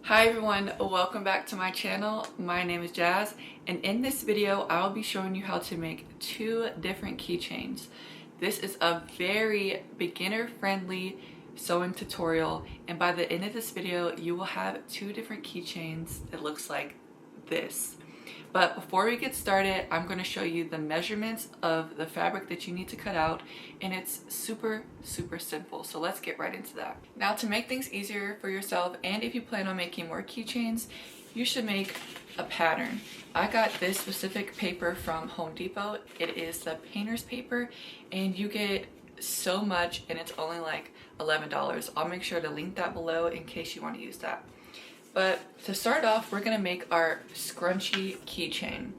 Hi everyone, welcome back to my channel. My name is Jazz, and in this video I'll be showing you how to make two different keychains. This is a very beginner friendly sewing tutorial, and by the end of this video you will have two different keychains that looks like this. But before we get started, I'm going to show you the measurements of the fabric that you need to cut out, and it's super simple. So let's get right into that. Now, to make things easier for yourself, and if you plan on making more keychains, you should make a pattern. I got this specific paper from Home Depot. It is the painter's paper, and you get so much, and it's only like $11. I'll make sure to link that below in case you want to use that. But to start off, we're gonna make our scrunchie keychain.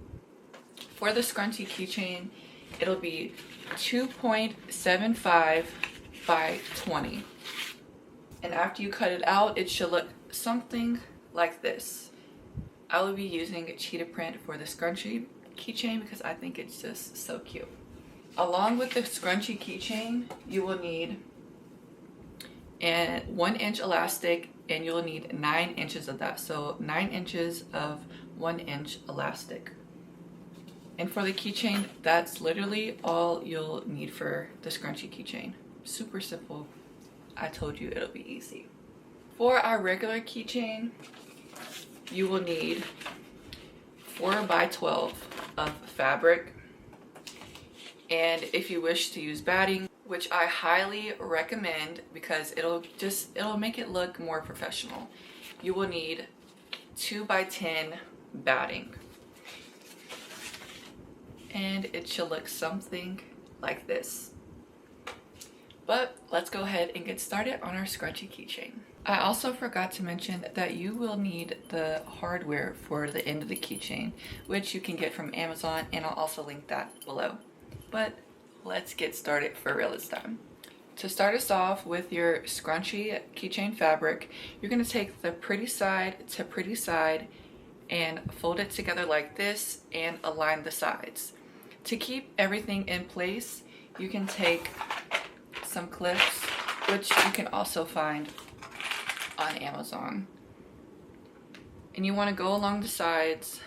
For the scrunchie keychain, it'll be 2.75 by 20. And after you cut it out, it should look something like this. I will be using cheetah print for the scrunchie keychain because I think it's just so cute. Along with the scrunchie keychain, you will need a 1-inch elastic, and you'll need 9 inches of that. So 9 inches of 1-inch elastic. And for the keychain, that's literally all you'll need for the scrunchie keychain. Super simple. I told you it'll be easy. For our regular keychain, you will need 4 by 12 of fabric. And if you wish to use batting, which I highly recommend because it'll make it look more professional, you will need 2 by 10 batting. And it should look something like this. But let's go ahead and get started on our scrunchie keychain. I also forgot to mention that you will need the hardware for the end of the keychain, which you can get from Amazon, and I'll also link that below. But let's get started for real this time. To start us off with your scrunchie keychain fabric, you're going to take the pretty side to pretty side and fold it together like this and align the sides. To keep everything in place, you can take some clips, which you can also find on Amazon. And you want to go along the sides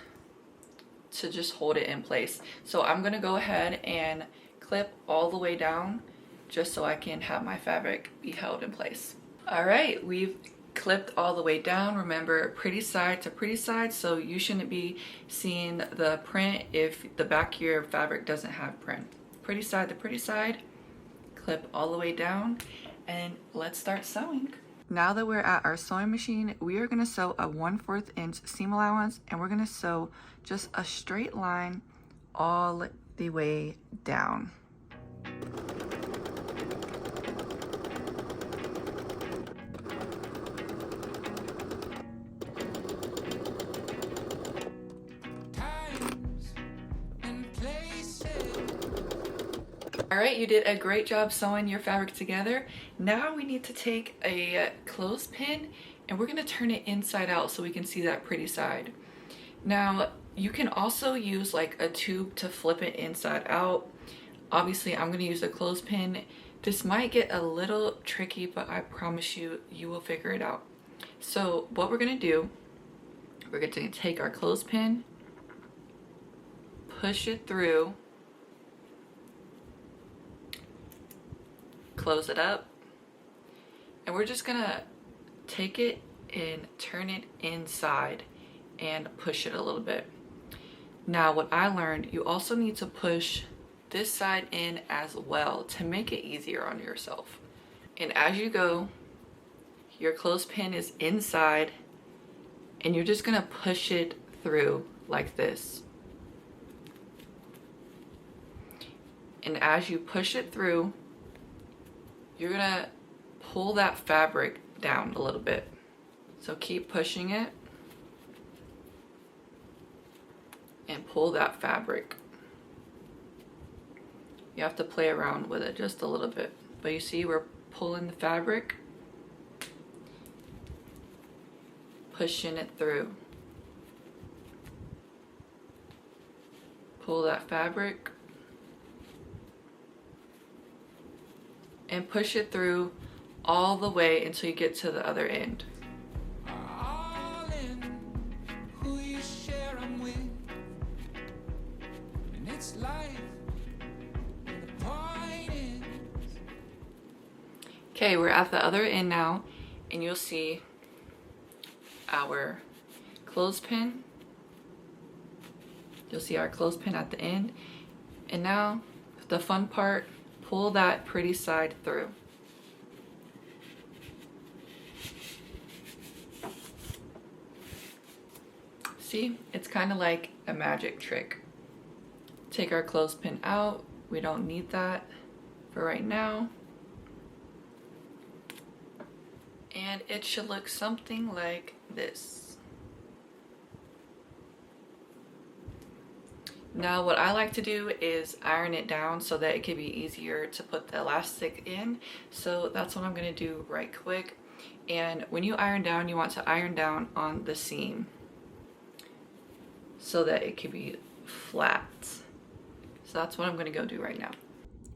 to just hold it in place. So I'm going to go ahead and clip all the way down just so I can have my fabric be held in place. Alright, we've clipped all the way down. Remember, pretty side to pretty side, so you shouldn't be seeing the print if the back of your fabric doesn't have print. Pretty side to pretty side, clip all the way down, and let's start sewing. Now that we're at our sewing machine, we are going to sew a 1/4 inch seam allowance, and we're going to sew just a straight line all the way down. Alright, you did a great job sewing your fabric together. Now we need to take a clothespin and we're going to turn it inside out so we can see that pretty side. Now, you can also use like a tube to flip it inside out. Obviously, I'm going to use a clothespin. This might get a little tricky, but I promise you, you will figure it out. So what we're going to do, we're going to take our clothespin, push it through, close it up, and we're just gonna take it and turn it inside and push it a little bit. Now, what I learned, you also need to push this side in as well to make it easier on yourself. And as you go, your clothespin is inside and you're just gonna push it through like this. And as you push it through, you're gonna pull that fabric down a little bit. So keep pushing it and pull that fabric. You have to play around with it just a little bit. But you see, we're pulling the fabric, pushing it through. Pull that fabric and push it through all the way until you get to the other end. Okay, we're at the other end now, and you'll see our clothespin. You'll see our clothespin at the end. And now the fun part, pull that pretty side through. See, it's kind of like a magic trick. Take our clothespin out. We don't need that for right now. And it should look something like this. Now what I like to do is iron it down so that it can be easier to put the elastic in. So that's what I'm going to do right quick. And when you iron down, you want to iron down on the seam so that it can be flat. So that's what I'm going to go do right now.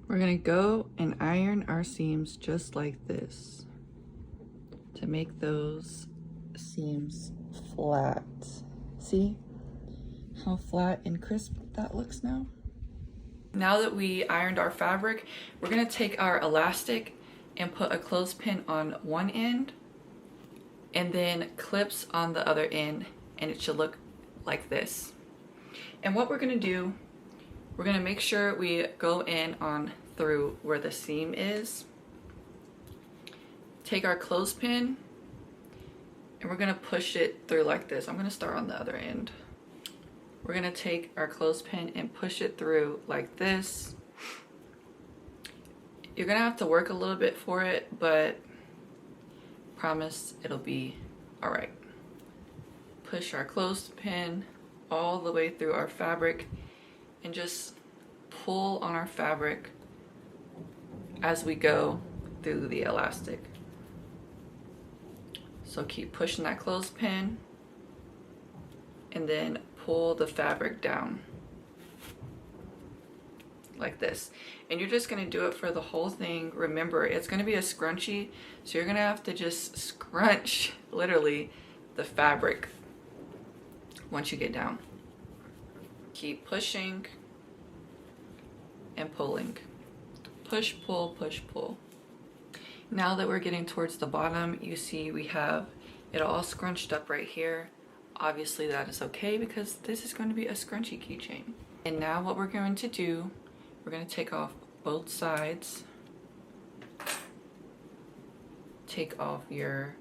We're going to go and iron our seams just like this to make those seams flat. See how flat and crisp that looks now? Now that we ironed our fabric, we're going to take our elastic and put a clothespin on one end and then clips on the other end, and it should look like this. And what we're going to do, we're going to make sure we go in on through where the seam is. Take our clothespin and we're going to push it through like this. I'm going to start on the other end. We're going to take our clothespin and push it through like this. You're going to have to work a little bit for it, but promise it'll be all right. Push our clothespin all the way through our fabric and just pull on our fabric as we go through the elastic. So keep pushing that clothespin and then pull the fabric down like this. And you're just going to do it for the whole thing. Remember, it's going to be a scrunchie, so you're going to have to just scrunch literally the fabric once you get down. Keep pushing and pulling. Push, pull, push, pull. Now that we're getting towards the bottom, you see we have it all scrunched up right here. Obviously that is okay because this is going to be a scrunchy keychain. And now what we're going to do, we're going to take off both sides. Take off your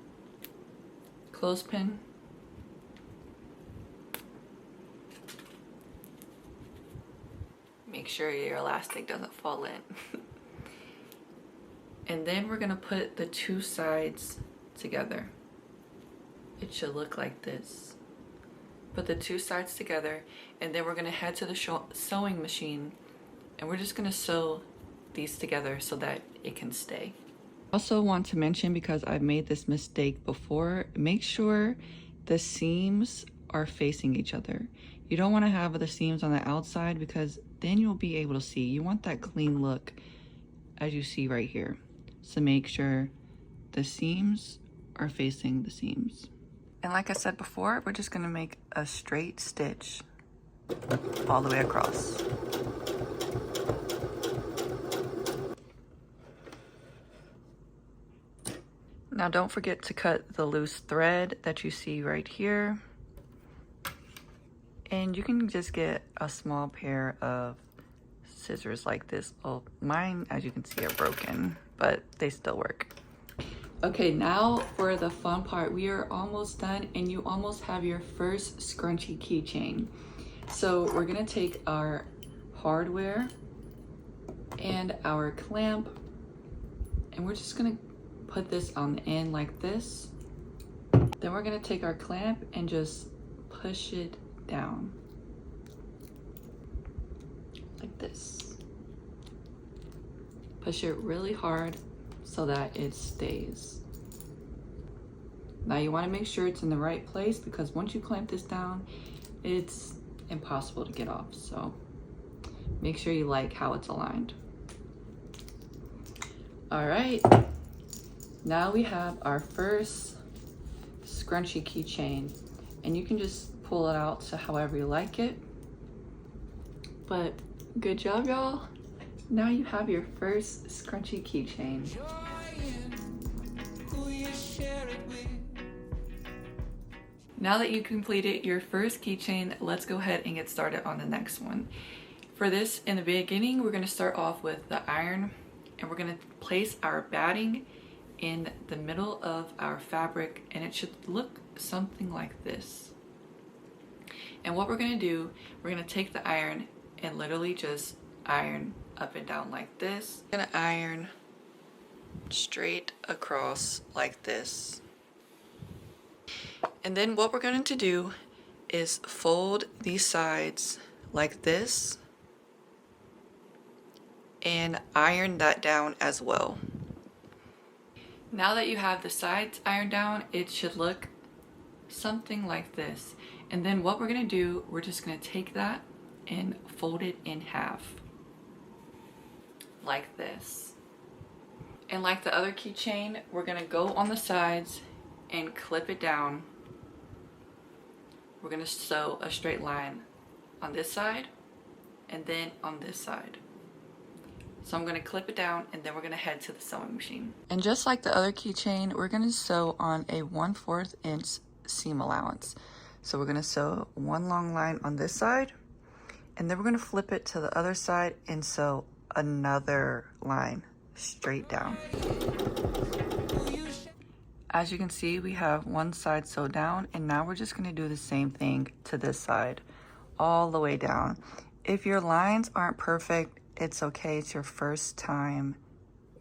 clothespin. Make sure your elastic doesn't fall in. And then we're going to put the two sides together. It should look like this. Put the two sides together, and then we're going to head to the sewing machine, and we're just going to sew these together so that it can stay. Also want to mention, because I've made this mistake before, make sure the seams are facing each other. You don't want to have the seams on the outside because then you'll be able to see. You want that clean look as you see right here. So make sure the seams are facing the seams. And like I said before, we're just gonna make a straight stitch all the way across. Now don't forget to cut the loose thread that you see right here. And you can just get a small pair of scissors like this. Well, mine, as you can see, are broken, but they still work. Okay, now for the fun part. We are almost done, and you almost have your first scrunchy keychain. So we're gonna take our hardware and our clamp, and we're just gonna put this on the end like this. Then we're gonna take our clamp and just push it down like this. Push it really hard so that it stays. Now you want to make sure it's in the right place, because once you clamp this down, it's impossible to get off. So make sure you like how it's aligned. All right, now we have our first scrunchy keychain, and you can just pull it out to however you like it. But good job, y'all. Now you have your first scrunchy keychain. Now that you completed your first keychain, let's go ahead and get started on the next one. For this, in the beginning, we're going to start off with the iron, and we're going to place our batting in the middle of our fabric, and it should look something like this. And what we're going to do, we're going to take the iron and literally just iron up and down like this. I'm going to iron straight across like this. And then what we're going to do is fold these sides like this and iron that down as well. Now that you have the sides ironed down, it should look something like this. And then what we're going to do, we're just going to take that and fold it in half like this. And like the other keychain, we're going to go on the sides and clip it down. We're going to sew a straight line on this side and then on this side. So I'm going to clip it down, and then we're going to head to the sewing machine. And just like the other keychain, we're going to sew on a 1/4 inch seam allowance. So we're going to sew one long line on this side, and then we're going to flip it to the other side and sew another line straight down. As you can see, we have one side sewed down, and now we're just going to do the same thing to this side all the way down. If your lines aren't perfect, it's okay. It's your first time.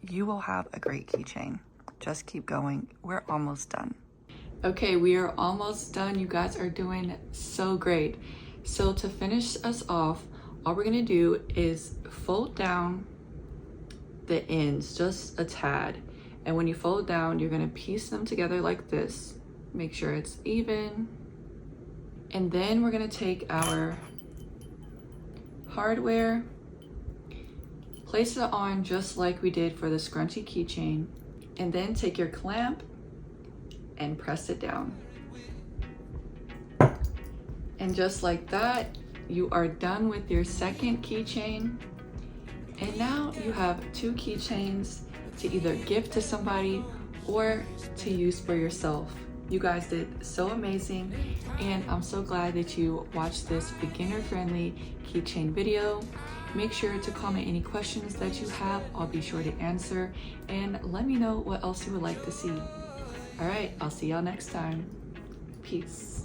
You will have a great keychain. Just keep going. We're almost done. Okay, we are almost done. You guys are doing so great. So to finish us off, all we're gonna do is fold down the ends just a tad. And when you fold down, you're gonna piece them together like this. Make sure it's even. And then we're gonna take our hardware, place it on just like we did for the scrunchie keychain, and then take your clamp and press it down. And just like that, you are done with your second keychain. And now you have 2 keychains to either gift to somebody or to use for yourself. You guys did so amazing, and I'm so glad that you watched this beginner-friendly keychain video. Make sure to comment any questions that you have. I'll be sure to answer, and let me know what else you would like to see. All right, I'll see y'all next time. Peace.